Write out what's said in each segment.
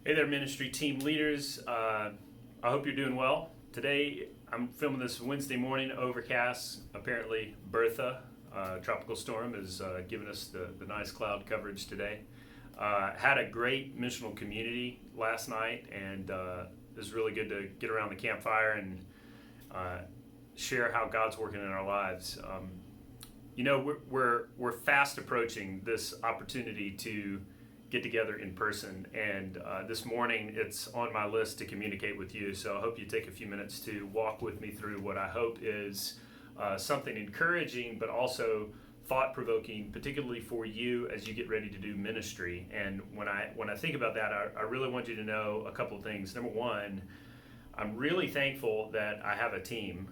Hey there, ministry team leaders. I hope you're doing well. Today, I'm filming this Wednesday morning, overcast. Apparently, Bertha, tropical storm, is giving us the nice cloud coverage today. Had a great missional community last night, and it was really good to get around the campfire and share how God's working in our lives. We're fast approaching this opportunity to get together in person, and this morning it's on my list to communicate with you, so I hope you take a few minutes to walk with me through what I hope is something encouraging but also thought-provoking, particularly for you as you get ready to do ministry. And when I think about that, I really want you to know a couple of things. Number one, I'm really thankful that I have a team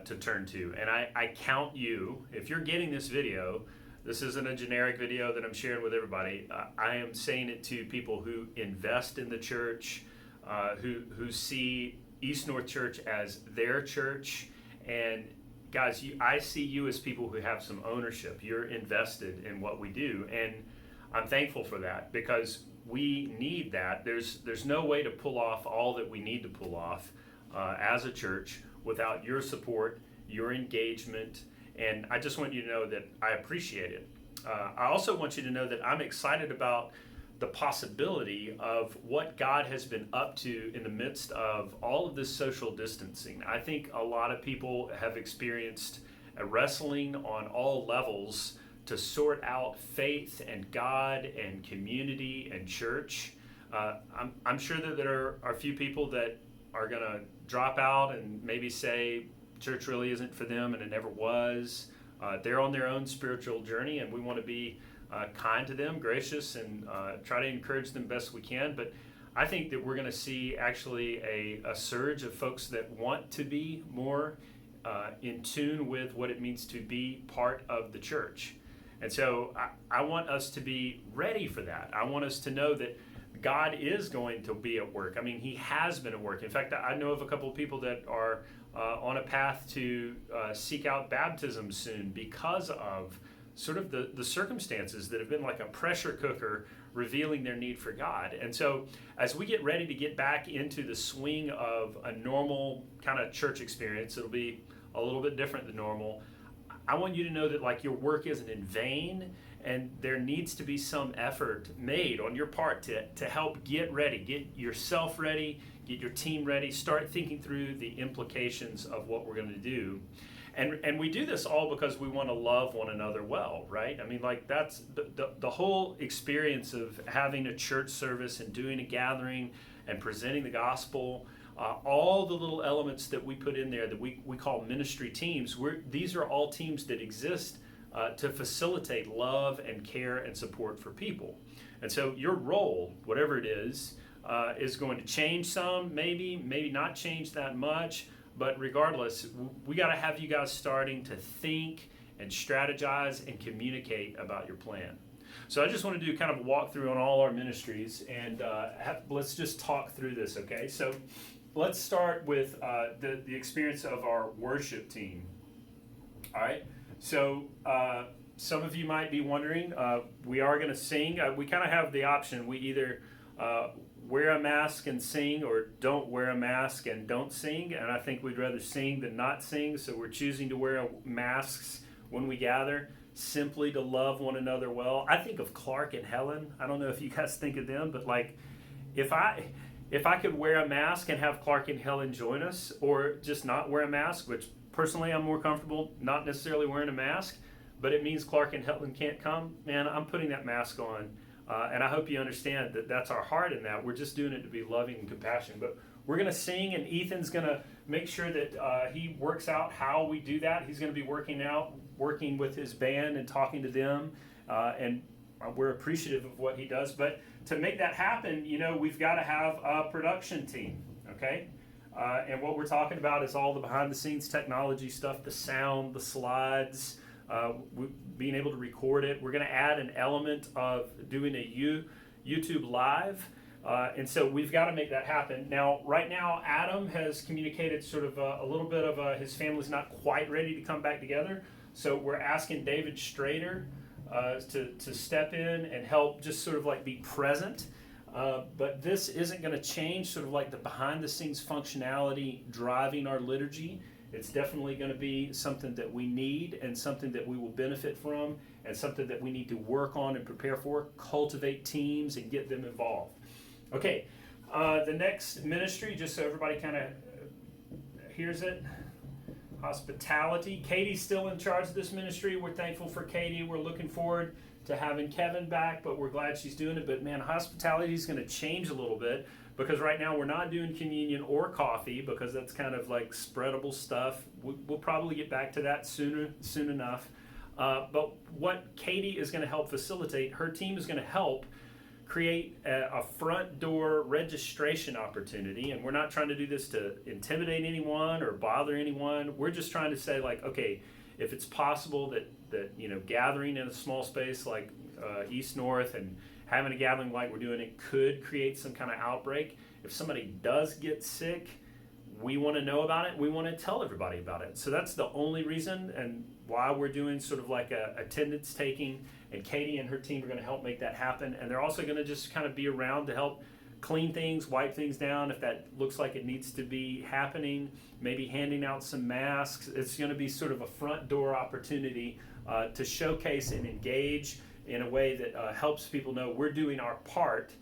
to turn to, and I count you. If you're getting this video, this isn't a generic video that I'm sharing with everybody. I am saying it to people who invest in the church, who see East North Church as their church. And guys, I see you as people who have some ownership. You're invested in what we do. And I'm thankful for that because we need that. There's no way to pull off all that we need to pull off as a church without your support, your engagement. And I just want you to know that I appreciate it. I also want you to know that I'm excited about the possibility of what God has been up to in the midst of all of this social distancing. I think a lot of people have experienced a wrestling on all levels to sort out faith and God and community and church. I'm sure that there are a few people that are going to drop out and maybe say, church really isn't for them and it never was. They're on their own spiritual journey, and we want to be kind to them, gracious, and try to encourage them best we can. But I think that we're going to see actually a surge of folks that want to be more in tune with what it means to be part of the church. And so I want us to be ready for that. I want us to know that God is going to be at work. I mean, He has been at work. In fact, I know of a couple of people that are on a path to seek out baptism soon because of sort of the circumstances that have been like a pressure cooker revealing their need for God. And so as we get ready to get back into the swing of a normal kind of church experience, it'll be a little bit different than normal. I want you to know that like your work isn't in vain, and there needs to be some effort made on your part to help get ready, get yourself ready, get your team ready, start thinking through the implications of what we're going to do. And we do this all because we want to love one another well, right? I mean, like that's the whole experience of having a church service and doing a gathering and presenting the gospel, all the little elements that we put in there that we call ministry teams. These are all teams that exist to facilitate love and care and support for people. And so your role, whatever it is going to change some, maybe not change that much, but regardless, we got to have you guys starting to think and strategize and communicate about your plan. So I just want to do kind of a walkthrough on all our ministries, and let's just talk through this, okay? So let's start with the experience of our worship team. All right. So some of you might be wondering, we are going to sing. We kind of have the option. We either wear a mask and sing, or don't wear a mask and don't sing. And I think we'd rather sing than not sing. So we're choosing to wear masks when we gather, simply to love one another well. I think of Clark and Helen. I don't know if you guys think of them, but like if I could wear a mask and have Clark and Helen join us, or just not wear a mask, which personally, I'm more comfortable not necessarily wearing a mask, but it means Clark and Helen can't come. Man, I'm putting that mask on, and I hope you understand that that's our heart in that. We're just doing it to be loving and compassionate. But we're going to sing, and Ethan's going to make sure that he works out how we do that. He's going to be working with his band and talking to them, and we're appreciative of what he does. But to make that happen, we've got to have a production team, okay? And what we're talking about is all the behind-the-scenes technology stuff, the sound, the slides, being able to record it. We're going to add an element of doing a YouTube Live, and so we've got to make that happen. Now, right now, Adam has communicated sort of a little bit of his family's not quite ready to come back together, so we're asking David Strader to step in and help just sort of like be present. But this isn't going to change sort of like the behind the scenes functionality driving our liturgy. It's definitely going to be something that we need and something that we will benefit from and something that we need to work on and prepare for, cultivate teams and get them involved. Okay, the next ministry, just so everybody kind of hears it, hospitality. Katie's still in charge of this ministry. We're thankful for Katie. We're looking forward to having Kevin back, but we're glad she's doing it. But man, hospitality is going to change a little bit because right now we're not doing communion or coffee because that's kind of like spreadable stuff. We'll probably get back to that soon enough. But what Katie is going to help facilitate, her team is going to help create a front door registration opportunity. And we're not trying to do this to intimidate anyone or bother anyone. We're just trying to say like, okay, if it's possible that gathering in a small space like East North and having a gathering like we're doing it could create some kind of outbreak. If somebody does get sick, we want to know about it. We want to tell everybody about it. So that's the only reason and why we're doing sort of like a attendance taking, and Katie and her team are going to help make that happen. And they're also going to just kind of be around to help clean things, wipe things down if that looks like it needs to be happening, maybe handing out some masks. It's going to be sort of a front door opportunity to showcase and engage in a way that helps people know we're doing our part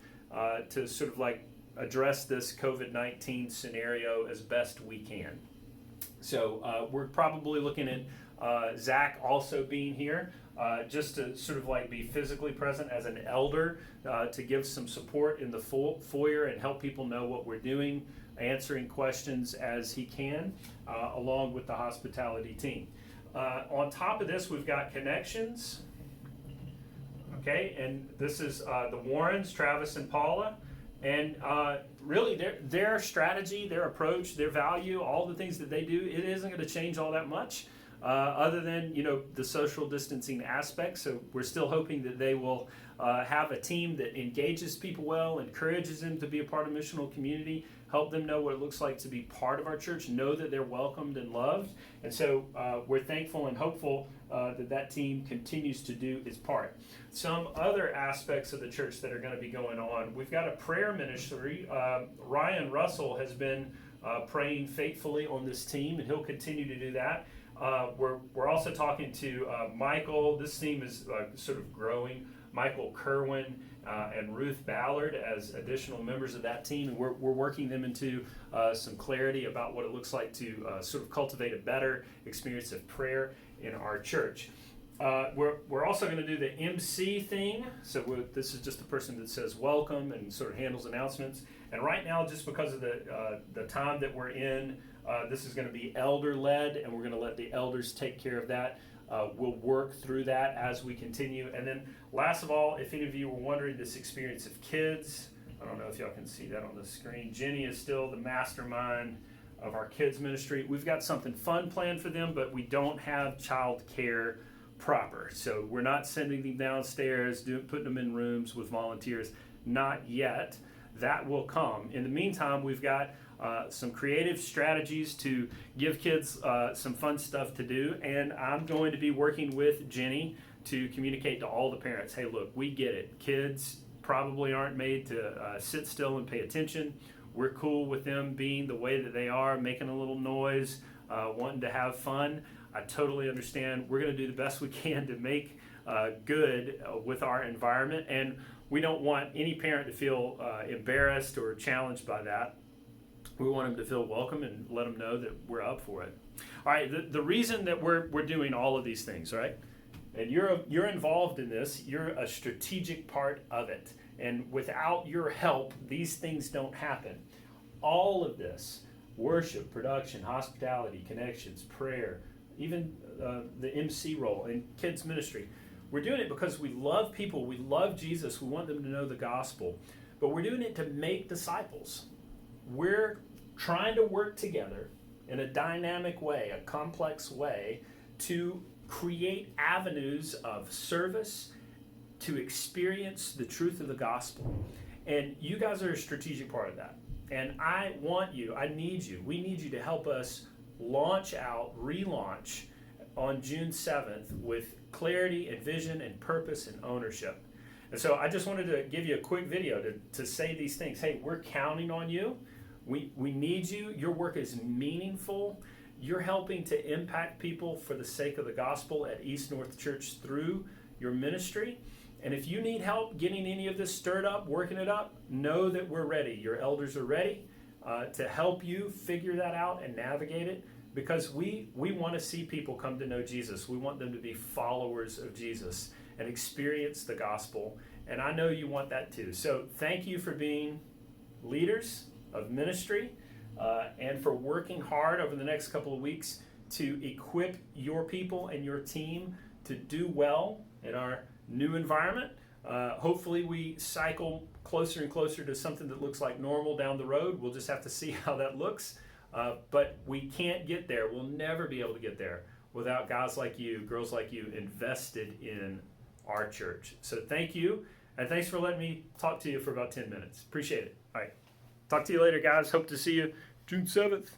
to sort of like address this COVID-19 scenario as best we can. So we're probably looking at Zach also being here just to sort of like be physically present as an elder to give some support in the foyer and help people know what we're doing, answering questions as he can, along with the hospitality team. On top of this, we've got connections. Okay, and this is the Warrens, Travis and Paula. And really their strategy, their approach, their value, all the things that they do, it isn't going to change all that much other than, the social distancing aspect. So we're still hoping that they will have a team that engages people well, encourages them to be a part of missional community, help them know what it looks like to be part of our church, know that they're welcomed and loved. And so we're thankful and hopeful that team continues to do its part. Some other aspects of the church that are going to be going on. We've got a prayer ministry. Ryan Russell has been praying faithfully on this team, and he'll continue to do that. We're also talking to Michael. This team is sort of growing. Michael Kerwin and Ruth Ballard as additional members of that team, and we're working them into some clarity about what it looks like to sort of cultivate a better experience of prayer in our church. We're also going to do the MC thing. So this is just the person that says welcome and sort of handles announcements. And right now, just because of the time that we're in, this is going to be elder-led, and we're going to let the elders take care of that. We'll work through that as we continue. And then last of all, if any of you were wondering this experience of kids, I don't know if y'all can see that on the screen. Jenny is still the mastermind of our kids ministry. We've got something fun planned for them, but we don't have child care proper. So we're not sending them downstairs, putting them in rooms with volunteers. Not yet. That will come. In the meantime, we've got some creative strategies to give kids some fun stuff to do, and I'm going to be working with Jenny to communicate to all the parents, hey, look, we get it. Kids probably aren't made to sit still and pay attention. We're cool with them being the way that they are, making a little noise, wanting to have fun. I totally understand. We're going to do the best we can to make good with our environment, and we don't want any parent to feel embarrassed or challenged by that. We want them to feel welcome and let them know that we're up for it. All right, the reason that we're doing all of these things, right? And you're involved in this. You're a strategic part of it. And without your help, these things don't happen. All of this, worship, production, hospitality, connections, prayer, even the MC role in kids ministry, we're doing it because we love people. We love Jesus. We want them to know the gospel. But we're doing it to make disciples. We're trying to work together in a dynamic way, a complex way, to create avenues of service to experience the truth of the gospel. And you guys are a strategic part of that. And I want you, I need you, we need you to help us launch out, relaunch on June 7th with clarity and vision and purpose and ownership. And so I just wanted to give you a quick video to say these things. Hey, we're counting on you. We need you. Your work is meaningful. You're helping to impact people for the sake of the gospel at East North Church through your ministry. And if you need help getting any of this stirred up, working it up, know that we're ready. Your elders are ready to help you figure that out and navigate it, because we want to see people come to know Jesus. We want them to be followers of Jesus and experience the gospel. And I know you want that too. So thank you for being leaders of ministry and for working hard over the next couple of weeks to equip your people and your team to do well in our new environment. Hopefully we cycle closer and closer to something that looks like normal down the road. We'll just have to see how that looks. But we can't get there. We'll never be able to get there without guys like you, girls like you, invested in our church. So thank you, and thanks for letting me talk to you for about 10 minutes. Appreciate it. All right. Talk to you later, guys. Hope to see you June 7th.